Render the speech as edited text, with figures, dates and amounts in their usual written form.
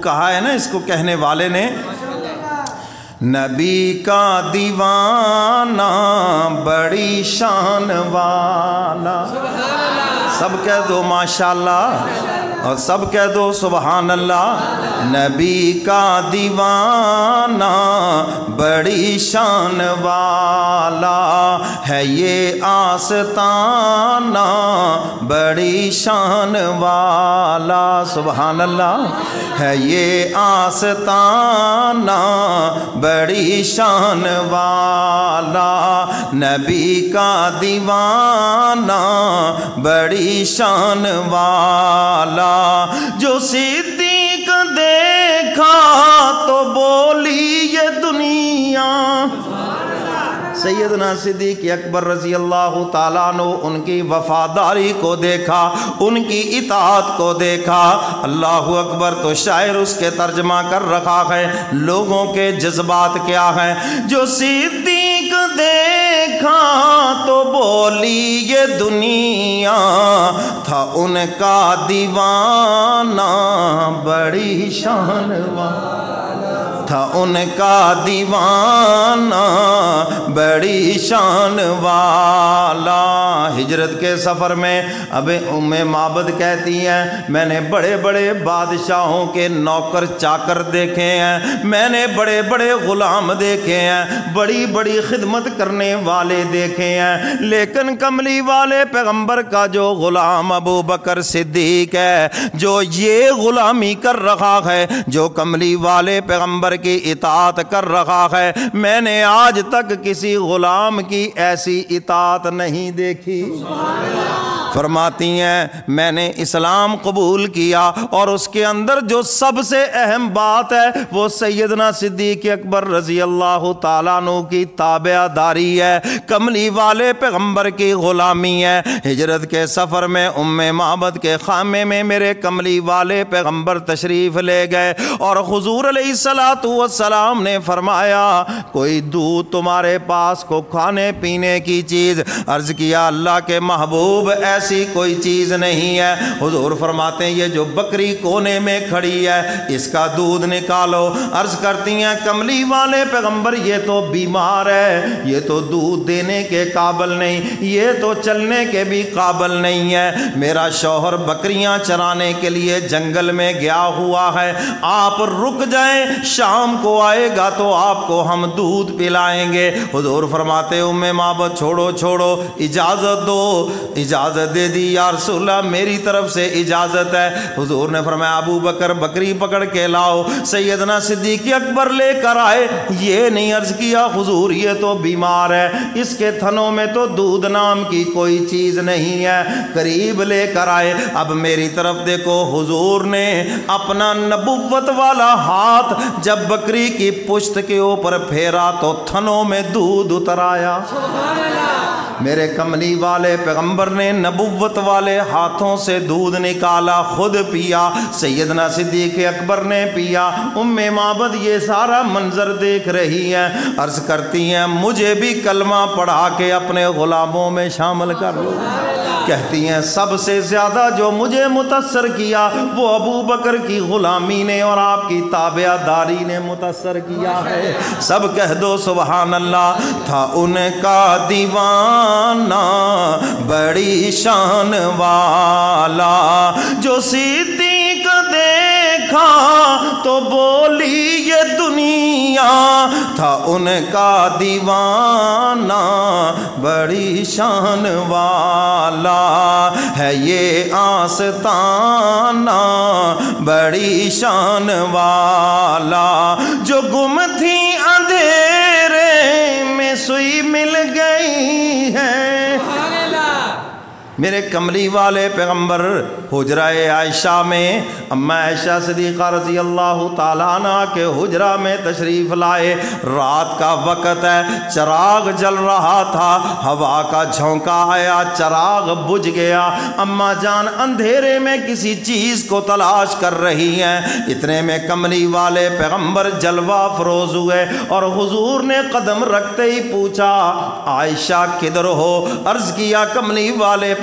کہا ہے نا اس کو کہنے والے نے، نبی کا دیوانہ بڑی شان والا، سب کہہ دو ماشاءاللہ اور سب کہہ دو سبحان اللہ۔ نبی کا دیوانہ بڑی شان والا ہے یہ آستانہ بڑی شان والا، سبحان اللہ، ہے یہ آستانہ بڑی شان والا، نبی کا دیوانہ بڑی شان والا، جو صدیق دیکھا تو بولی یہ دنیا۔ سیدنا صدیق اکبر رضی اللہ تعالیٰ عنہ ان کی وفاداری کو دیکھا، ان کی اطاعت کو دیکھا، اللہ اکبر، تو شاعر اس کے ترجمہ کر رکھا ہے لوگوں کے جذبات کیا ہیں۔ جو صدیق دیکھا تو بولی یہ دنیا، تھا ان کا دیوانہ بڑی شان والا، تھا ان کا دیوانہ بڑی شان والا۔ ہجرت کے سفر میں اب ام معبد کہتی ہیں میں نے بڑے بڑے بادشاہوں کے نوکر چاکر دیکھے ہیں، میں نے بڑے بڑے غلام دیکھے ہیں، بڑی بڑی خدمت کرنے والے دیکھے ہیں، لیکن کملی والے پیغمبر کا جو غلام ابو بکر صدیق ہے، جو یہ غلامی کر رہا ہے، جو کملی والے پیغمبر کی اطاعت کر رہا ہے، میں نے آج تک کسی غلام کی ایسی اطاعت نہیں دیکھی۔ فرماتی ہیں میں نے اسلام قبول کیا اور اس کے اندر جو سب سے اہم بات ہے وہ سیدنا صدیق اکبر رضی اللہ تعالیٰ عنہ کی تابع داری ہے، کملی والے پیغمبر کی غلامی ہے۔ ہجرت کے سفر میں ام معبد کے خیمے میں میرے کملی والے پیغمبر تشریف لے گئے اور حضور علیہ السلام نے فرمایا کوئی دودھ تمہارے پاس کو کھانے پینے کی چیز؟ عرض کیا اللہ کے محبوب ایسی کوئی چیز نہیں ہے۔ حضور فرماتے ہیں یہ جو بکری کونے میں کھڑی ہے اس کا دودھ نکالو۔ عرض کرتی ہیں کملی والے پیغمبر یہ تو بیمار ہے، یہ تو دودھ دینے کے قابل نہیں، یہ تو چلنے کے بھی قابل نہیں ہے، میرا شوہر بکریاں چرانے کے لیے جنگل میں گیا ہوا ہے، آپ رک جائیں، شام کو آئے گا تو آپ کو ہم دودھ پلائیں گے۔ حضور فرماتے ام معبد چھوڑو چھوڑو، اجازت دو، اجازت دے دی یا رسول اللہ میری طرف سے اجازت ہے۔ حضور نے فرمایا ابو بکر بکری پکڑ کے لاؤ۔ سیدنا صدیق اکبر لے کر آئے، یہ نہیں عرض کیا حضور یہ تو بیمار ہے، اس کے تھنوں میں تو دودھ نام کی کوئی چیز نہیں ہے، قریب لے کر آئے۔ اب میری طرف دیکھو، حضور نے اپنا نبوت والا ہاتھ جب بکری کی پشت کے اوپر پھیرا تو تھنوں میں دودھ اتر آیا۔ میرے کملی والے پیغمبر نے نبوت والے ہاتھوں سے دودھ نکالا، خود پیا، سیدنا صدیق اکبر نے پیا۔ ام معبد یہ سارا منظر دیکھ رہی ہیں، عرض کرتی ہیں مجھے بھی کلمہ پڑھا کے اپنے غلاموں میں شامل کر لو۔ کہتی ہیں سب سے زیادہ جو مجھے متاثر کیا وہ ابو بکر کی غلامی نے اور آپ کی تابع داری نے متاثر کیا ہے۔ سب کہہ دو سبحان اللہ۔ تھا ان کا دیوانہ بڑی شان والا، جو صدیق دیکھا تو بولی یہ دنیا، تھا ان کا دیوانہ بڑی شان والا، ہے یہ آستانہ بڑی شان والا، جو گم تھی اندھیرے میں سوئی مل گئی ہے۔ میرے کملی والے پیغمبر حجرہ عائشہ میں اما عائشہ صدیقہ رضی اللہ تعالیٰ عنہ کے حجرہ میں تشریف لائے، رات کا وقت ہے، چراغ جل رہا تھا، ہوا کا جھونکا آیا، چراغ بجھ گیا، اما جان اندھیرے میں کسی چیز کو تلاش کر رہی ہیں، اتنے میں کملی والے پیغمبر جلوہ فروز ہوئے اور حضور نے قدم رکھتے ہی پوچھا عائشہ کدھر ہو؟ عرض کیا کملی والے